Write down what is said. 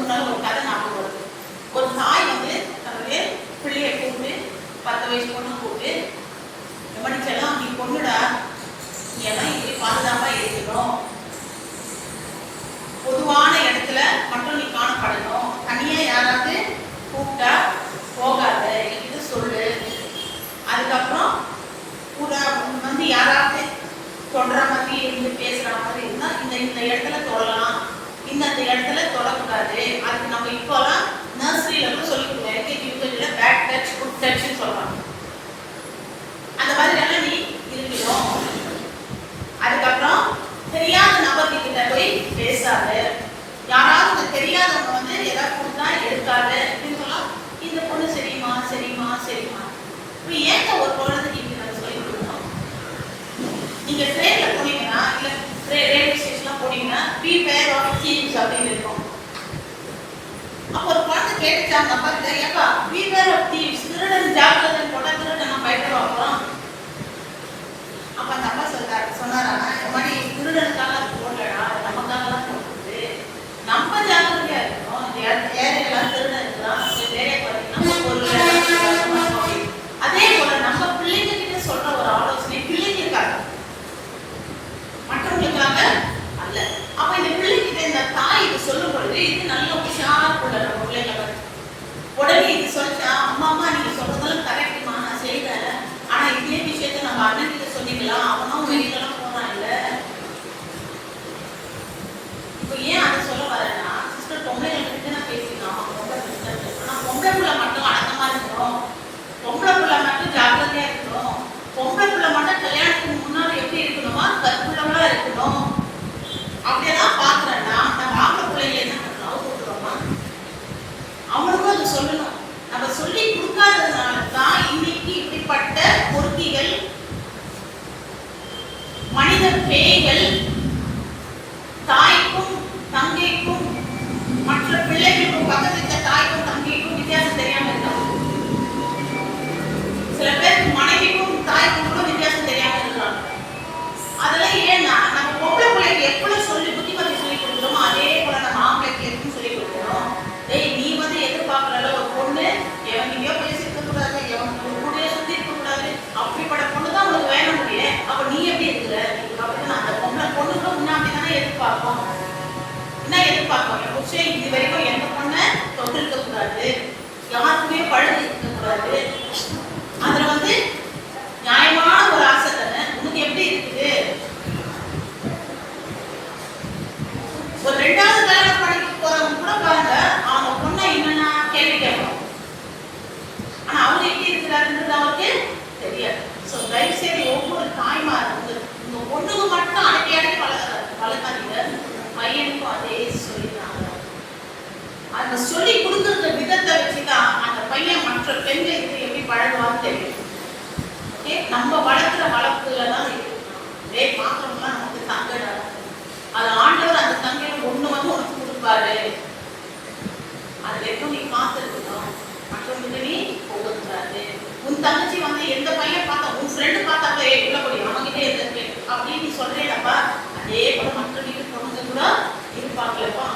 முன்னால ஒரு கதை ஞாபகம் வருது. ஒரு தாய் வந்து தன்னுடைய பிள்ளையை கூப்பிட்டு 10 வயசு பொண்ணு கூப்பிட்டு கவனிச்செல்லாம் நீ பொண்ணுடா, நீ எல்லாம் இப்படி பாதுகாப்பா இருக்கணும், பொதுவான இடத்துல மட்டும் நீ காணப்படணும், தனியா யாராவது கூப்பிட்டா போகாத, என்கிட்ட சொல்லு. அதுக்கப்புறம் வந்து யாராவது தொடர மாதிரி இருந்து பேசுற மாதிரி இருந்தா இந்த இடத்துல தொடலாம், இந்த இடத்துல தொடக்கூடாது. அதுக்கு நம்ம இப்போலாம் நர்சரியில கூட சொல்லி கொடுக்குறோம், எல்கேஜி யூகேஜில பேட் டச் குட் டச்னு சொல்றாங்க. அந்த மாதிரி எல்லாம் நீ இருக்கணும். அதுக்கப்புறம் தெரியாத நபர்கிட்ட போய் பேசாது, யாராவது தெரியாதவங்க வந்து ஏதாவது கொடுத்தா எடுக்காது அப்படின்னு சொல்லலாம். இந்த பொண்ணு சரிம்மா சரிம்மா சரிம்மா. இப்போ ஏங்க ஒரு குழந்தைக்கு இப்படி நம்ம சொல்லி கொடுக்கணும்? நீங்க ட்ரெயின்ல போனீங்கன்னா இல்ல ரயில்வே ஸ்டேஷன்லாம் போனீங்கன்னா beware of thieves அப்படின்னு இருக்கும். அப்போ ஒரு குழந்தை கேட்டுச்சாங்க அப்பா கிட்ட, ஏப்பா beware of thieves, திருடன் ஜாக்கிரதை போட்டா திருடன் நம்ம பயப்பட வைப்போம். அப்ப அந்த அப்பா சொன்னாரா, இந்த மாதிரி திருடனுக்காக அது போடலடா, நமக்காகலாம் போட்டுது, நம்ம ஜாக்கிரதையா இருக்கணும். ஏழைகளாம் திருடன் இருக்கலாம், வேலையை பார்த்தீங்கன்னா ஒரு அதே போல நம்ம பிள்ளைங்க கிட்ட சொல்ற ஒரு ஆலோசனை பிள்ளைங்களுக்காக, மற்றவங்களுக்காக அல்ல. அப்ப இந்த பிள்ளைகிட்ட இந்த தாய் இது சொல்லும் பொழுது இது நல்ல உஷாருக்குள்ள நம்ம பிள்ளைங்க உடனே இது சொல்லிட்டா, அம்மா அம்மா நீங்க சொல்றதெல்லாம் கரெக்டுமா, நான் செய்யறேன், ஆனா இதே விஷயத்த நம்ம அண்ணன் கிட்ட சொன்னீங்களா, அவனும் வெளியிலாம் போறான் இல்ல. இப்போ ஏன் அதை சொல்ல வரேன்னா, சிஸ்டர் பொம்பளைங்களுக்கு நான் பேசிக்கலாம், பொம்பளை சிஸ்டர், ஆனா பொம்பளை பிள்ளை மட்டும் அடக்கமா இருக்கணும், பொம்பளை பிள்ளை மட்டும் ஜாக்கிரதையா இருக்கணும், பொம்பளை பிள்ளை மட்டும் கல்யாணத்துக்கு முன்னாடி எப்படி இருக்கணுமா கற்புள்ளவளா இருக்கணும். அப்படியெல்லாம் பாக்குறேன்னா நம்ம ஆம்பளை பிள்ளைங்க என்ன பண்ணணும், கூட்டுறோமா? அவனுக்கும் அது சொல்லணும். நம்ம சொல்லி கொடுக்காததுனால தான் இன்னைக்கு இப்படிப்பட்ட பொறுக்கிகள், மனித பேய்கள் தாய்க்கும் தங்கைக்கும் மற்ற பிள்ளைகளுக்கும் பக்கத்து தாய்க்கும் தங்கைக்கும் வித்தியாசம் தெரியாம இருக்காங்க. சில பேருக்கு மனைவிக்கும் தாய்க்கும் கூட வித்தியாசம் தெரியாம இருக்காங்க. அதெல்லாம் ஏன்னா நம்ம பொம்பளை பிள்ளைக்கு எவ்வளவு சொல்லி புத்திமதி சொல்லி கொடுக்குறோமோ அதே போல நம்ம ஆம்பளைக்கு எதுவும் சொல்லி கொடுக்குறோம். நீ வந்து எதிர்பார்க்கற ஒரு பொண்ணு எவன்கிட்டயோ பேசிருக்க கூடாது, எவன் கூட சுத்தி இருக்க கூடாது, அப்படிப்பட்ட பொண்ணு தான் உனக்கு வேணும் முடியல. அப்ப நீ எப்படி இருக்கிற அப்படின்னு அந்த பொண்ணுக்கு முன்னாடி தானே எதிர்பார்ப்போம். என்ன எதிர்பார்ப்போம்? புருஷன் இது வரைக்கும் எந்த பொண்ணை தொட்டு இருக்க கூடாது, யாருக்குமே பழகு இருக்க கூடாது. அதுல வந்து நியாயமான ஒரு ஆசை தானே. உனக்கு எப்படி இருக்குது? ஒரு 2வது கல்யாணம் பண்ணிட்டு போறவங்க கூட பாருங்க, அவங்க பொண்ணை என்னன்னா கேள்வி கேட்கணும், ஆனா அவங்க எப்படி இருக்கிறாருன்றது அவருக்கு தெரியாது. ஸோ தயவு செய்து ஒவ்வொரு தாய்மாரும் உங்க பொண்ணுக்கு மட்டும் அடக்கி வளர்க்காதீங்க, பையனுக்கும் அதே சொல்லிட்டாங்க. அந்த சொல்லி கொடுக்குற விதத்தை வச்சுதான் அந்த பையன் மற்ற பெண்களுக்கு எப்படி பழகுவான்னு தெரியும். ஓகே, நம்ம வளர்க்குற வளர்ப்புல தான் இருக்கு. பாத்திரம்லாம் நமக்கு தங்கடா, அது ஆண்டவர் அந்த தங்கையில ஒண்ணு வந்து உனக்கு கொடுப்பாரு, அது வரைக்கும் நீ காத்திருக்கணும், மற்றவங்களுக்கு நீ போகக்கூடாது. உன் தங்கச்சி வந்து எந்த பையன் பார்த்தா, உன் ஃப்ரெண்டு பார்த்தாப்ப உள்ள போய் அவங்ககிட்ட எந்த அப்படின்னு நீ சொல்றேன்ப்பா, அதே போல மற்ற வீட்டு பொண்ணுங்க கூட இருப்பாங்களப்பா.